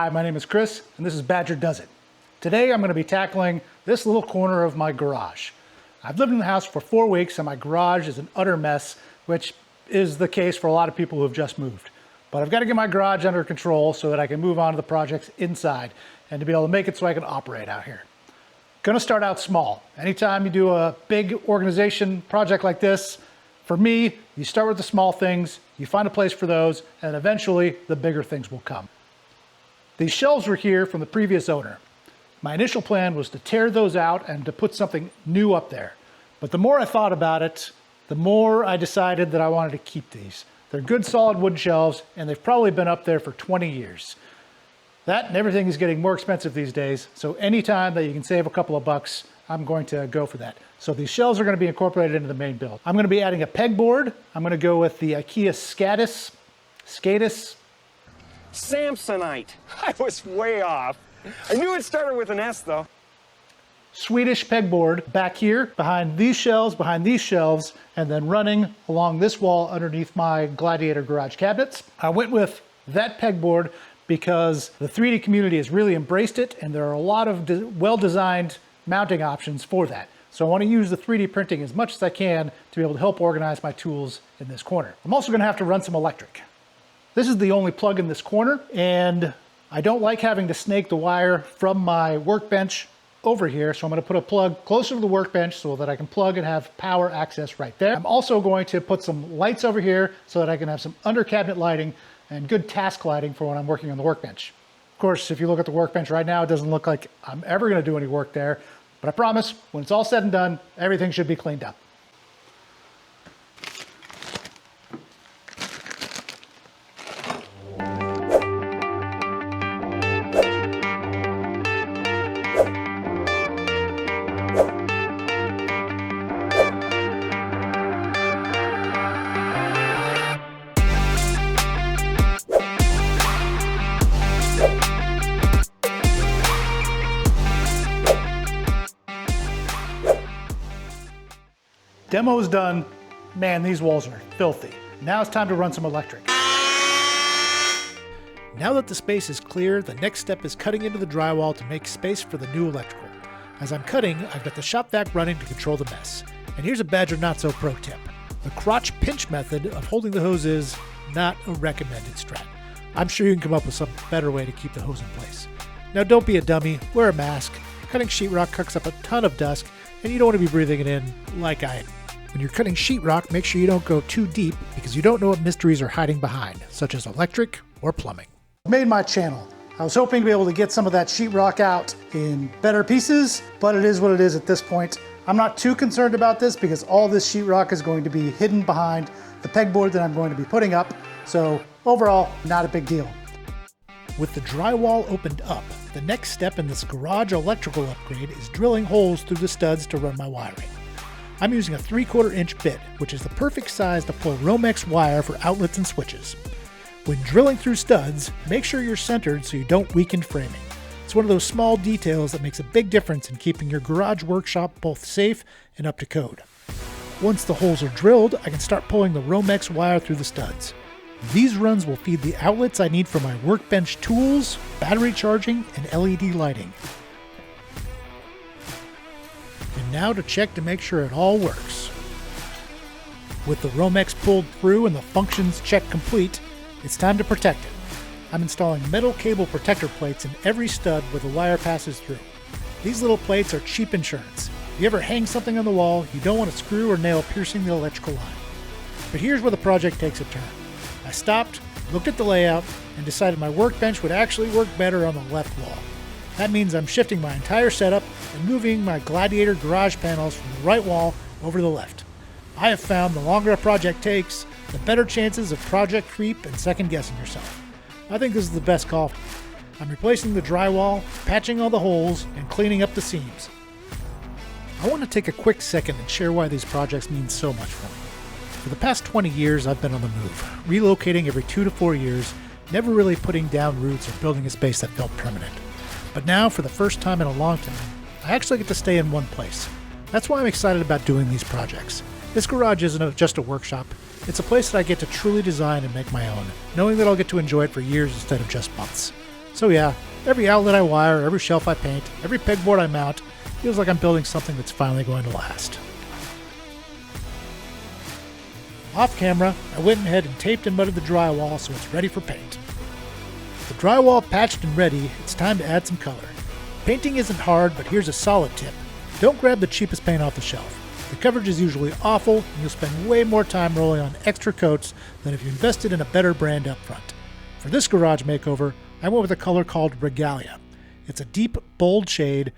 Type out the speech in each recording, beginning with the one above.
Hi, my name is Chris, and this is Badger Does It. Today I'm going to be tackling this little corner of my garage. I've lived in the house for 4 weeks and my garage is an utter mess, which is the case for a lot of people who have just moved. But I've got to get my garage under control so that I can move on to the projects inside and to be able to make it so I can operate out here. Gonna start out small. Anytime you do a big organization project like this, for me, you start with the small things, you find a place for those, and eventually the bigger things will come. These shelves were here from the previous owner. My initial plan was to tear those out and to put something new up there. But the more I thought about it, the more I decided that I wanted to keep these. They're good solid wood shelves and they've probably been up there for 20 years. That and everything is getting more expensive these days, so anytime that you can save a couple of bucks, I'm going to go for that. So these shelves are going to be incorporated into the main build. I'm going to be adding a pegboard. I'm going to go with the IKEA Skadis. Samsonite. I was way off. I knew it started with an S though. Swedish pegboard back here, behind these shelves, and then running along this wall underneath my Gladiator garage cabinets. I went with that pegboard because the 3D community has really embraced it and there are a lot of well-designed mounting options for that. So I want to use the 3D printing as much as I can to be able to help organize my tools in this corner. I'm also going to have to run some electric. This is the only plug in this corner, and I don't like having to snake the wire from my workbench over here, so I'm going to put a plug closer to the workbench so that I can plug and have power access right there. I'm also going to put some lights over here so that I can have some under cabinet lighting and good task lighting for when I'm working on the workbench. Of course, if you look at the workbench right now, it doesn't look like I'm ever going to do any work there, but I promise when it's all said and done, everything should be cleaned up. Demo's done. Man, these walls are filthy. Now it's time to run some electric. Now that the space is clear, the next step is cutting into the drywall to make space for the new electrical. As I'm cutting, I've got the shop vac running to control the mess. And here's a Badger Not So Pro tip. The crotch pinch method of holding the hose is not a recommended strat. I'm sure you can come up with some better way to keep the hose in place. Now don't be a dummy, wear a mask. Cutting sheetrock cooks up a ton of dust and you don't want to be breathing it in like I am. When you're cutting sheetrock, make sure you don't go too deep because you don't know what mysteries are hiding behind, such as electric or plumbing. I made my channel. I was hoping to be able to get some of that sheetrock out in better pieces, but it is what it is at this point. I'm not too concerned about this because all this sheetrock is going to be hidden behind the pegboard that I'm going to be putting up, so overall, not a big deal. With the drywall opened up, the next step in this garage electrical upgrade is drilling holes through the studs to run my wiring. I'm using a 3/4 inch bit, which is the perfect size to pull Romex wire for outlets and switches. When drilling through studs, make sure you're centered so you don't weaken framing. It's one of those small details that makes a big difference in keeping your garage workshop both safe and up to code. Once the holes are drilled, I can start pulling the Romex wire through the studs. These runs will feed the outlets I need for my workbench tools, battery charging, and LED lighting. And now to check to make sure it all works. With the Romex pulled through and the functions checked complete, it's time to protect it. I'm installing metal cable protector plates in every stud where the wire passes through. These little plates are cheap insurance. If you ever hang something on the wall, you don't want a screw or nail piercing the electrical line. But here's where the project takes a turn. I stopped, looked at the layout, and decided my workbench would actually work better on the left wall. That means I'm shifting my entire setup and moving my Gladiator garage panels from the right wall over to the left. I have found the longer a project takes, the better chances of project creep and second guessing yourself. I think this is the best call. I'm replacing the drywall, patching all the holes, and cleaning up the seams. I want to take a quick second and share why these projects mean so much for me. For the past 20 years, I've been on the move, relocating every 2 to 4 years, never really putting down roots or building a space that felt permanent. But now, for the first time in a long time, I actually get to stay in one place. That's why I'm excited about doing these projects. This garage isn't just a workshop, it's a place that I get to truly design and make my own, knowing that I'll get to enjoy it for years instead of just months. So yeah, every outlet I wire, every shelf I paint, every pegboard I mount, feels like I'm building something that's finally going to last. Off camera, I went ahead and taped and mudded the drywall so it's ready for paint. With the drywall patched and ready, it's time to add some color. Painting isn't hard, but here's a solid tip. Don't grab the cheapest paint off the shelf. The coverage is usually awful, and you'll spend way more time rolling on extra coats than if you invested in a better brand up front. For this garage makeover, I went with a color called Regalia. It's a deep, bold shade,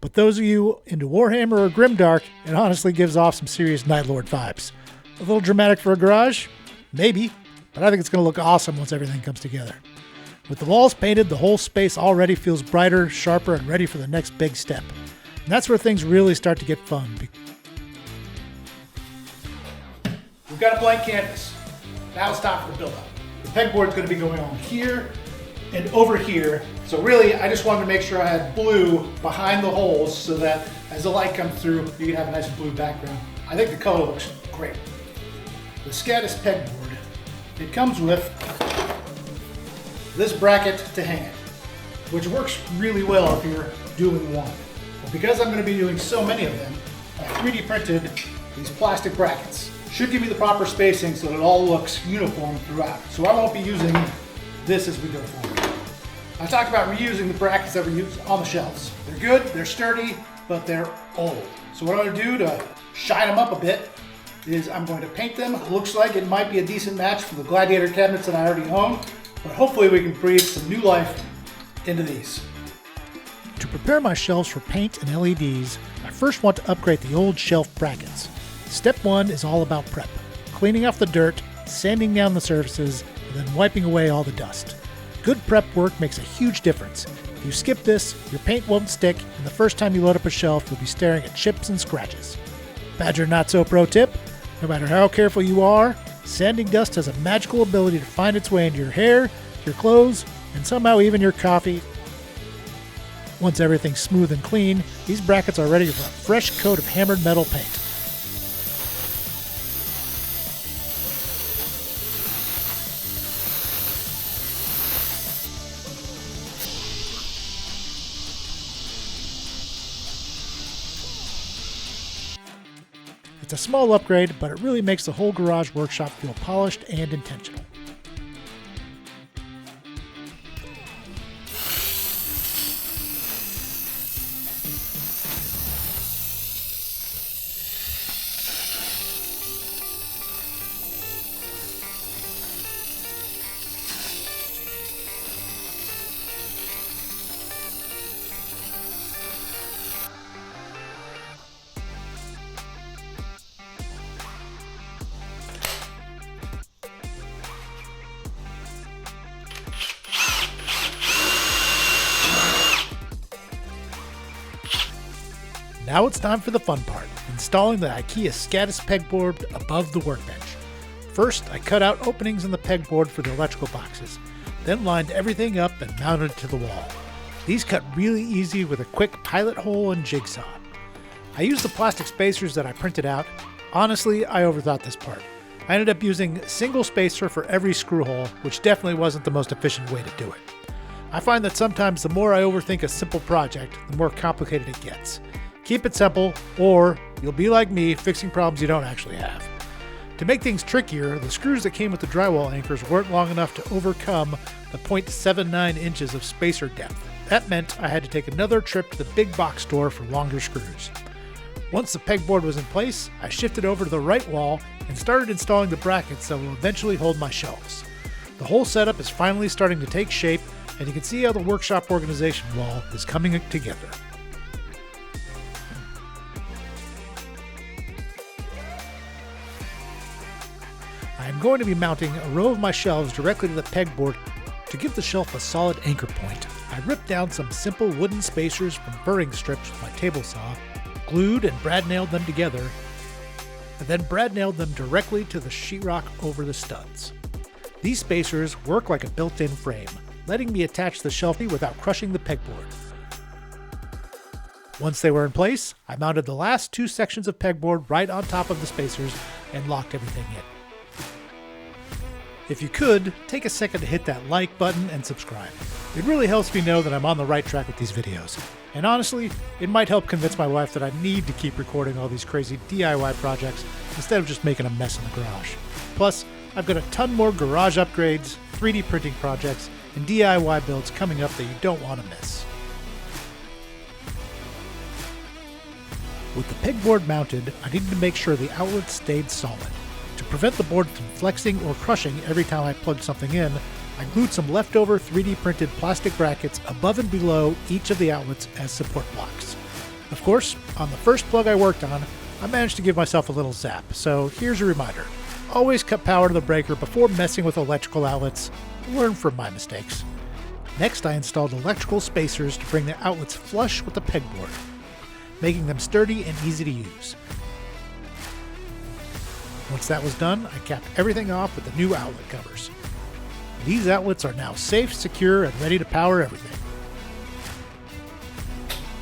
but those of you into Warhammer or Grimdark, it honestly gives off some serious Nightlord vibes. A little dramatic for a garage? Maybe, but I think it's going to look awesome once everything comes together. With the walls painted, the whole space already feels brighter, sharper, and ready for the next big step. And that's where things really start to get fun. We've got a blank canvas. Now it's time for the build-up. The pegboard's going to be going on here and over here. So really, I just wanted to make sure I had blue behind the holes so that as the light comes through, you can have a nice blue background. I think the color looks great. The Skadis pegboard, it comes with this bracket to hang it, which works really well if you're doing one. But because I'm going to be doing so many of them, I 3D printed these plastic brackets. Should give me the proper spacing so that it all looks uniform throughout. So I won't be using this as we go forward. I talked about reusing the brackets that we use on the shelves. They're good, they're sturdy, but they're old. So what I'm going to do to shine them up a bit is I'm going to paint them. It looks like it might be a decent match for the Gladiator cabinets that I already own, but hopefully we can breathe some new life into these. To prepare my shelves for paint and LEDs, I first want to upgrade the old shelf brackets. Step 1 is all about prep, cleaning off the dirt, sanding down the surfaces, and then wiping away all the dust. Good prep work makes a huge difference. If you skip this, your paint won't stick, and the first time you load up a shelf, you'll be staring at chips and scratches. Badger Not So Pro tip: no matter how careful you are, sanding dust has a magical ability to find its way into your hair, your clothes, and somehow even your coffee. Once everything's smooth and clean, these brackets are ready for a fresh coat of hammered metal paint. It's a small upgrade, but it really makes the whole garage workshop feel polished and intentional. Now it's time for the fun part, installing the IKEA Skadis pegboard above the workbench. First, I cut out openings in the pegboard for the electrical boxes, then lined everything up and mounted it to the wall. These cut really easy with a quick pilot hole and jigsaw. I used the plastic spacers that I printed out. Honestly, I overthought this part. I ended up using a single spacer for every screw hole, which definitely wasn't the most efficient way to do it. I find that sometimes the more I overthink a simple project, the more complicated it gets. Keep it simple, or you'll be like me, fixing problems you don't actually have. To make things trickier, the screws that came with the drywall anchors weren't long enough to overcome the 0.79 inches of spacer depth. That meant I had to take another trip to the big box store for longer screws. Once the pegboard was in place, I shifted over to the right wall and started installing the brackets that will eventually hold my shelves. The whole setup is finally starting to take shape, and you can see how the workshop organization wall is coming together. I'm going to be mounting a row of my shelves directly to the pegboard to give the shelf a solid anchor point. I ripped down some simple wooden spacers from burring strips with my table saw, glued and brad nailed them together, and then brad nailed them directly to the sheetrock over the studs. These spacers work like a built-in frame, letting me attach the shelf without crushing the pegboard. Once they were in place, I mounted the last two sections of pegboard right on top of the spacers and locked everything in. If you could, take a second to hit that like button and subscribe. It really helps me know that I'm on the right track with these videos. And honestly, it might help convince my wife that I need to keep recording all these crazy DIY projects instead of just making a mess in the garage. Plus, I've got a ton more garage upgrades, 3D printing projects, and DIY builds coming up that you don't want to miss. With the pegboard mounted, I needed to make sure the outlets stayed solid. To prevent the board from flexing or crushing every time I plugged something in, I glued some leftover 3D printed plastic brackets above and below each of the outlets as support blocks. Of course, on the first plug I worked on, I managed to give myself a little zap, so here's a reminder. Always cut power to the breaker before messing with electrical outlets. Learn from my mistakes. Next, I installed electrical spacers to bring the outlets flush with the pegboard, making them sturdy and easy to use. Once that was done, I capped everything off with the new outlet covers. These outlets are now safe, secure, and ready to power everything.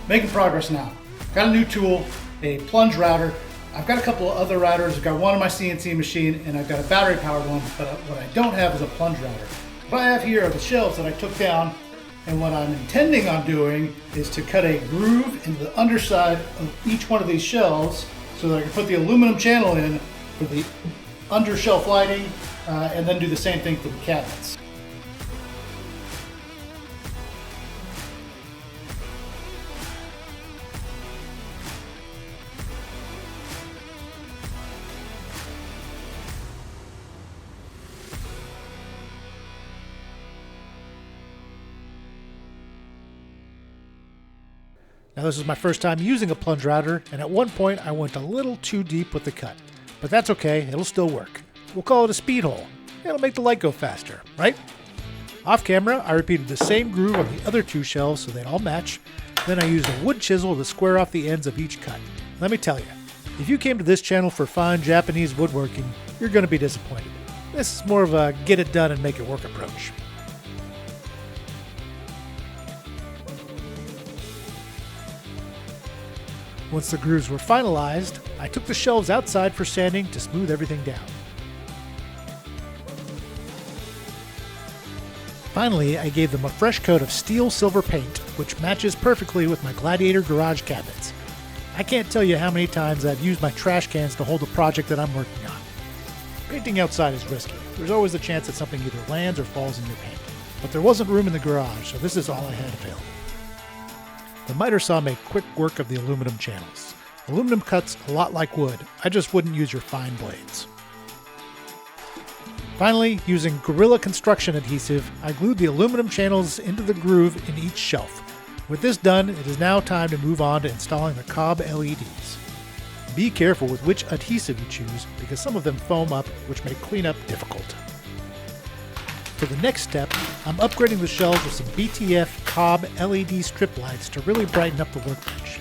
Making progress now. Got a new tool, a plunge router. I've got a couple of other routers. I've got one on my CNC machine, and I've got a battery-powered one, but what I don't have is a plunge router. What I have here are the shelves that I took down, and what I'm intending on doing is to cut a groove into the underside of each one of these shelves so that I can put the aluminum channel in for the under-shelf lighting, and then do the same thing for the cabinets. Now this is my first time using a plunge router, and at one point I went a little too deep with the cut. But that's okay, it'll still work. We'll call it a speed hole. It'll make the light go faster, right? Off camera, I repeated the same groove on the other two shelves so they'd all match. Then I used a wood chisel to square off the ends of each cut. Let me tell you, if you came to this channel for fine Japanese woodworking, you're going to be disappointed. This is more of a get it done and make it work approach. Once the grooves were finalized, I took the shelves outside for sanding to smooth everything down. Finally, I gave them a fresh coat of steel silver paint, which matches perfectly with my Gladiator garage cabinets. I can't tell you how many times I've used my trash cans to hold a project that I'm working on. Painting outside is risky. There's always a chance that something either lands or falls in your paint. But there wasn't room in the garage, so this is all I had available. The miter saw made quick work of the aluminum channels. Aluminum cuts a lot like wood, I just wouldn't use your fine blades. Finally, using Gorilla Construction adhesive, I glued the aluminum channels into the groove in each shelf. With this done, it is now time to move on to installing the COB LEDs. Be careful with which adhesive you choose, because some of them foam up, which make cleanup difficult. For the next step, I'm upgrading the shelves with some BTF COB LED strip lights to really brighten up the workbench.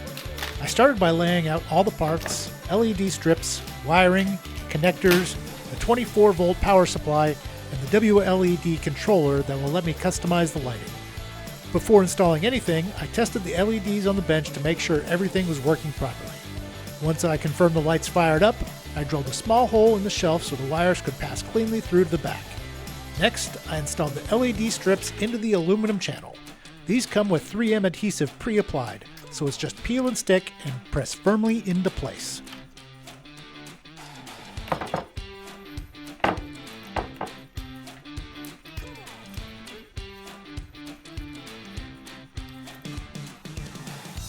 I started by laying out all the parts, LED strips, wiring, connectors, a 24-volt power supply, and the WLED controller that will let me customize the lighting. Before installing anything, I tested the LEDs on the bench to make sure everything was working properly. Once I confirmed the lights fired up, I drilled a small hole in the shelf so the wires could pass cleanly through to the back. Next, I installed the LED strips into the aluminum channel. These come with 3M adhesive pre-applied, so it's just peel and stick and press firmly into place.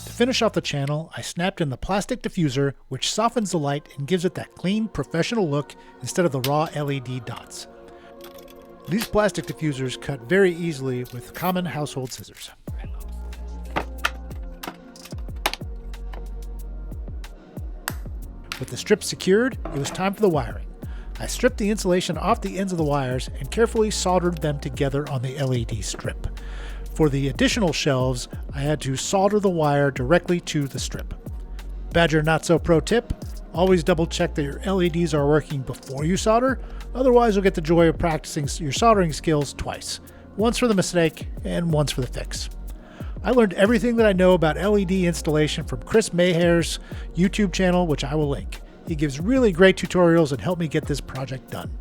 To finish off the channel, I snapped in the plastic diffuser, which softens the light and gives it that clean, professional look instead of the raw LED dots. These plastic diffusers cut very easily with common household scissors. With the strips secured, it was time for the wiring. I stripped the insulation off the ends of the wires and carefully soldered them together on the LED strip. For the additional shelves, I had to solder the wire directly to the strip. Badger Not So Pro tip, always double check that your LEDs are working before you solder, otherwise you'll get the joy of practicing your soldering skills twice. Once for the mistake and once for the fix. I learned everything that I know about LED installation from Chris Maher's YouTube channel, which I will link. He gives really great tutorials and helped me get this project done.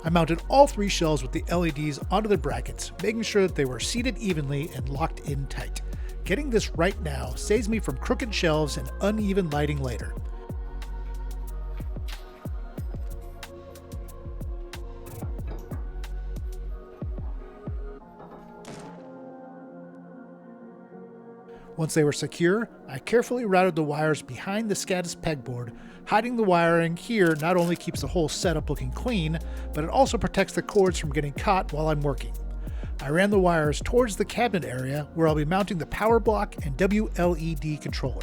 I mounted all 3 shelves with the LEDs onto the brackets, making sure that they were seated evenly and locked in tight. Getting this right now saves me from crooked shelves and uneven lighting later. Once they were secure, I carefully routed the wires behind the Skadis pegboard. Hiding the wiring here not only keeps the whole setup looking clean, but it also protects the cords from getting caught while I'm working. I ran the wires towards the cabinet area where I'll be mounting the power block and WLED controller.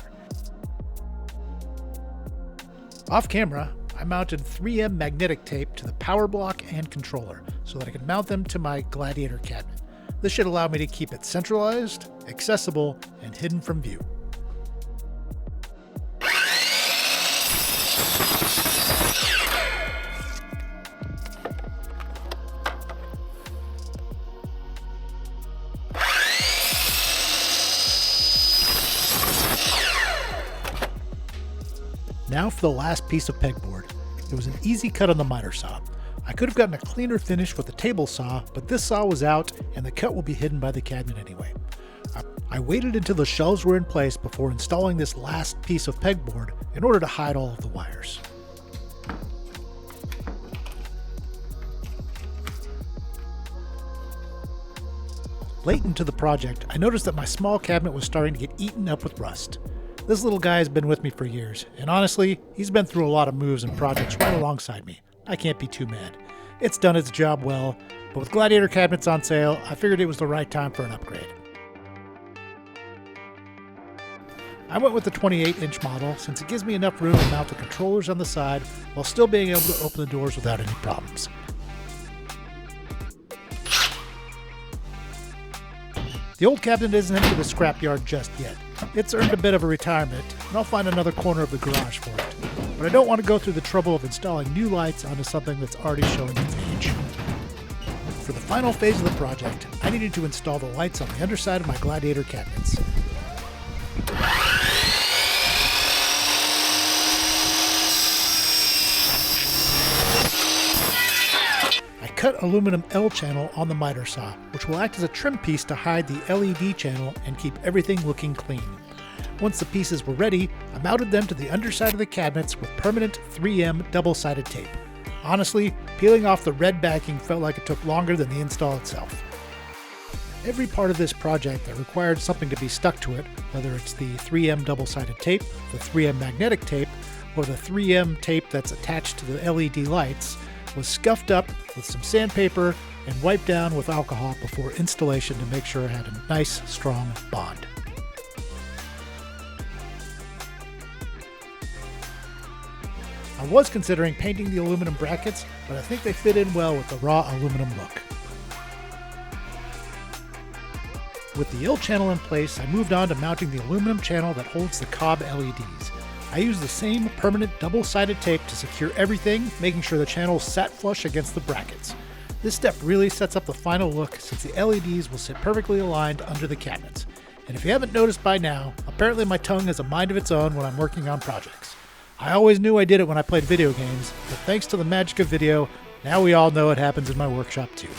Off camera, I mounted 3M magnetic tape to the power block and controller so that I could mount them to my Gladiator cabinet. This should allow me to keep it centralized, accessible, and hidden from view. Now for the last piece of pegboard. It was an easy cut on the miter saw. I could have gotten a cleaner finish with the table saw, but this saw was out and the cut will be hidden by the cabinet anyway. I waited until the shelves were in place before installing this last piece of pegboard in order to hide all of the wires. Late into the project, I noticed that my small cabinet was starting to get eaten up with rust. This little guy has been with me for years, and honestly, he's been through a lot of moves and projects right alongside me. I can't be too mad. It's done its job well, but with Gladiator cabinets on sale, I figured it was the right time for an upgrade. I went with the 28-inch model since it gives me enough room to mount the controllers on the side while still being able to open the doors without any problems. The old cabinet isn't into the scrapyard just yet. It's earned a bit of a retirement, and I'll find another corner of the garage for it. But I don't want to go through the trouble of installing new lights onto something that's already showing its age. For the final phase of the project, I needed to install the lights on the underside of my Gladiator cabinets. I cut aluminum L channel on the miter saw, which will act as a trim piece to hide the LED channel and keep everything looking clean. Once the pieces were ready, I mounted them to the underside of the cabinets with permanent 3M double-sided tape. Honestly, peeling off the red backing felt like it took longer than the install itself. Every part of this project that required something to be stuck to it, whether it's the 3M double-sided tape, the 3M magnetic tape, or the 3M tape that's attached to the LED lights, was scuffed up with some sandpaper and wiped down with alcohol before installation to make sure it had a nice, strong bond. I was considering painting the aluminum brackets, but I think they fit in well with the raw aluminum look. With the L channel in place, I moved on to mounting the aluminum channel that holds the COB LEDs. I used the same permanent double-sided tape to secure everything, making sure the channels sat flush against the brackets. This step really sets up the final look since the LEDs will sit perfectly aligned under the cabinets. And if you haven't noticed by now, apparently my tongue has a mind of its own when I'm working on projects. I always knew I did it when I played video games, but thanks to the magic of video, now we all know it happens in my workshop too.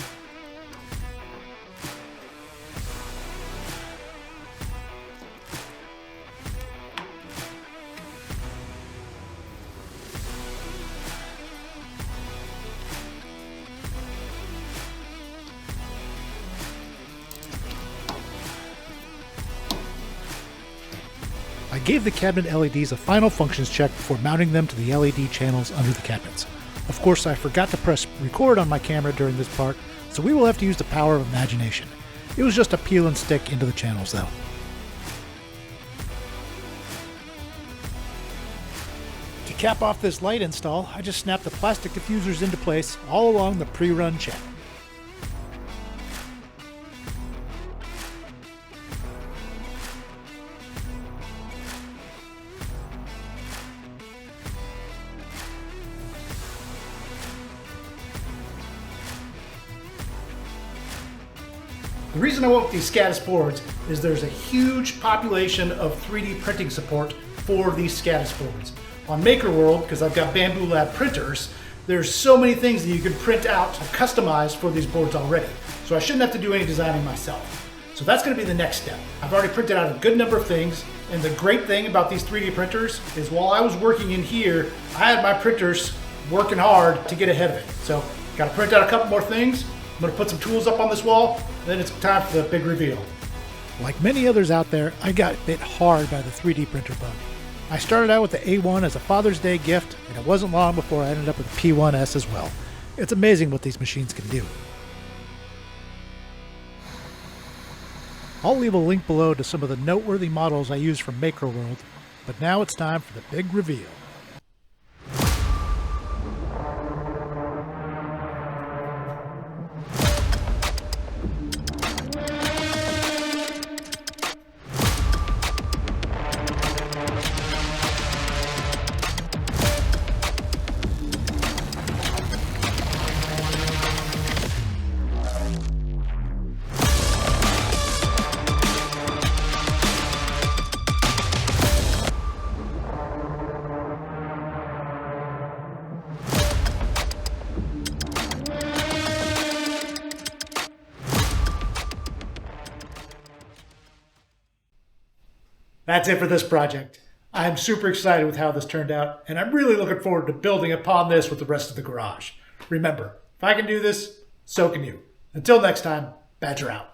I gave the cabinet LEDs a final functions check before mounting them to the LED channels under the cabinets. Of course, I forgot to press record on my camera during this part, so we will have to use the power of imagination. It was just a peel and stick into the channels though. To cap off this light install, I just snapped the plastic diffusers into place all along the pre-run channel. The reason I went with these Skadis boards is there's a huge population of 3D printing support for these Skadis boards. On Maker World, because I've got bambulabs printers, There's so many things that you can print out and customize for these boards already. So I shouldn't have to do any designing myself. So that's going to be the next step. I've already printed out a good number of things. And the great thing about these 3D printers is while I was working in here, I had my printers working hard to get ahead of it. So got to print out a couple more things. I'm going to put some tools up on this wall. Then it's time for the big reveal. Like many others out there, I got bit hard by the 3D printer bug. I started out with the A1 as a Father's Day gift, and it wasn't long before I ended up with the P1S as well. It's amazing what these machines can do. I'll leave a link below to some of the noteworthy models I use from Makerworld, but now it's time for the big reveal. That's it for this project. I'm super excited with how this turned out, and I'm really looking forward to building upon this with the rest of the garage. Remember, if I can do this, so can you. Until next time, Badger out.